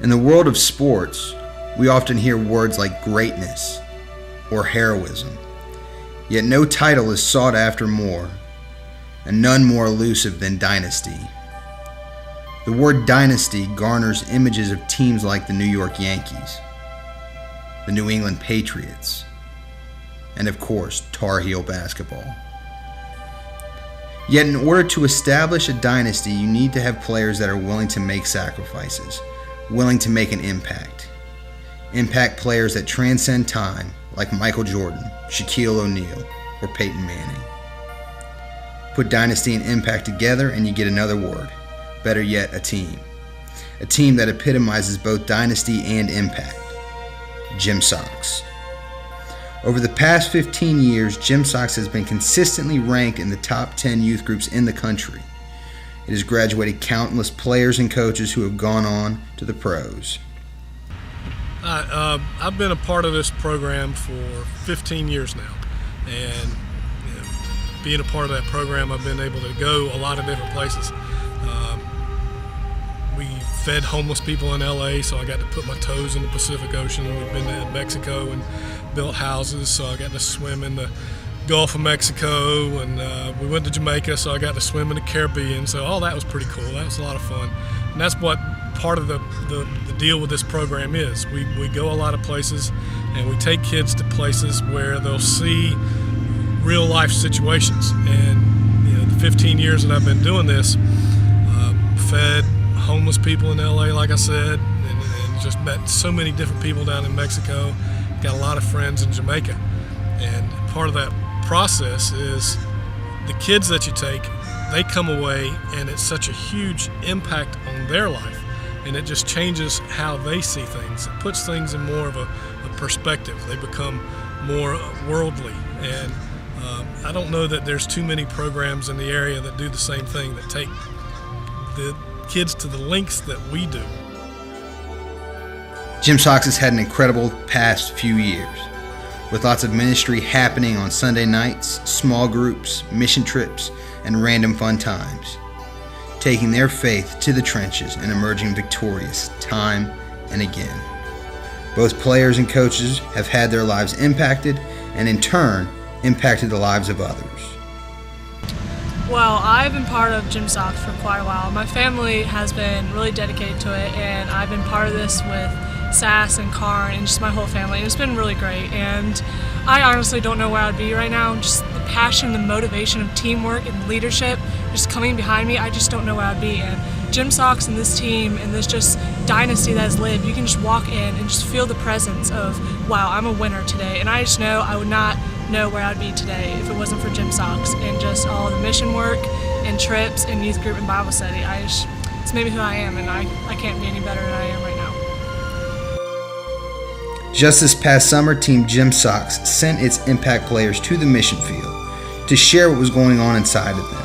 In the world of sports, we often hear words like greatness or heroism, yet no title is sought after more, and none more elusive than dynasty. The word dynasty garners images of teams like the New York Yankees, the New England Patriots, and of course, Tar Heel basketball. Yet in order to establish a dynasty, you need to have players that are willing to make sacrifices, willing to make an impact. Impact players that transcend time, like Michael Jordan, Shaquille O'Neal, or Peyton Manning. Put dynasty and impact together and you get another word. Better yet, a team. A team that epitomizes both dynasty and impact. Gym Sox. Over the past 15 years, Gym Sox has been consistently ranked in the top 10 youth groups in the country. It has graduated countless players and coaches who have gone on to the pros. I've been a part of this program for 15 years now, and being a part of that program, I've been able to go a lot of different places. We fed homeless people in LA, so I got to put my toes in the Pacific Ocean. We've been to Mexico and built houses, so I got to swim in the Gulf of Mexico, and we went to Jamaica, so I got to swim in the Caribbean. So all that was pretty cool. That was a lot of fun, and that's what part of the deal with this program is. We go a lot of places, and we take kids to places where they'll see real life situations. And the 15 years that I've been doing this, fed homeless people in LA, like I said, and just met so many different people down in Mexico. Got a lot of friends in Jamaica, and part of that process is the kids that you take, they come away and it's such a huge impact on their life, and it just changes how they see things. It puts things in more of a perspective. They become more worldly, and I don't know that there's too many programs in the area that do the same thing, that take the kids to the lengths that we do. Gym Sox has had an incredible past few years, with lots of ministry happening on Sunday nights, small groups, mission trips, and random fun times, taking their faith to the trenches and emerging victorious time and again. Both players and coaches have had their lives impacted, and in turn, impacted the lives of others. Well, I've been part of Gym Sox for quite a while. My family has been really dedicated to it, and I've been part of this with Sass and Karn and just my whole family. It's been really great, and I honestly don't know where I'd be right now. Just the passion, the motivation of teamwork and leadership just coming behind me, I just don't know where I'd be. And Gym Sox and this team and this just dynasty that has lived, you can just walk in and just feel the presence of, wow, I'm a winner today. And I just know I would not know where I'd be today if it wasn't for Gym Sox and just all the mission work and trips and youth group and Bible study. It's made me who I am, and I can't be any better than I am right now. Just this past summer, Team Gym Sox sent its impact players to the mission field to share what was going on inside of them.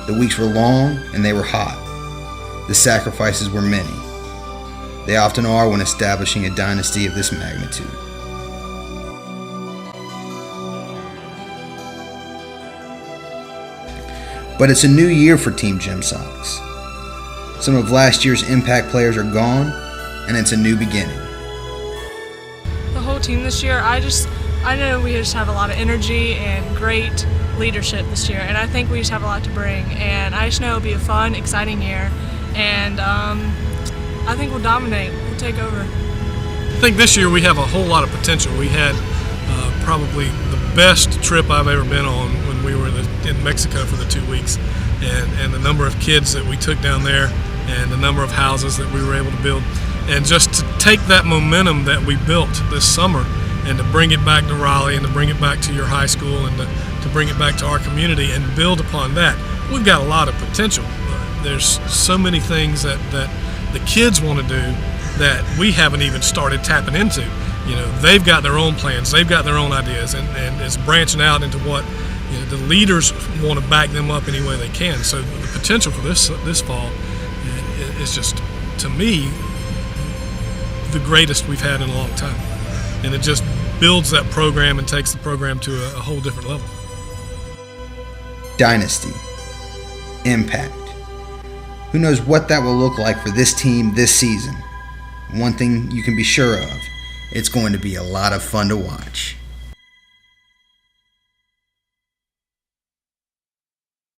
The weeks were long and they were hot. The sacrifices were many. They often are when establishing a dynasty of this magnitude. But it's a new year for Team Gym Sox. Some of last year's impact players are gone, and it's a new beginning. The whole team this year, I know we just have a lot of energy and great leadership this year, and I think we just have a lot to bring, and I just know it'll be a fun, exciting year, and I think we'll dominate. We'll take over. I think this year we have a whole lot of potential. We had probably the best trip I've ever been on when we were in Mexico for the 2 weeks, and the number of kids that we took down there and the number of houses that we were able to build, and just to take that momentum that we built this summer and to bring it back to Raleigh and to bring it back to your high school and to bring it back to our community and build upon that. We've got a lot of potential. There's so many things that the kids want to do that we haven't even started tapping into. They've got their own plans, they've got their own ideas, and it's branching out into what the leaders want to back them up any way they can. So the potential for this fall is just, to me, the greatest we've had in a long time. And it just builds that program and takes the program to a whole different level. Dynasty. Impact. Who knows what that will look like for this team this season? One thing you can be sure of, it's going to be a lot of fun to watch.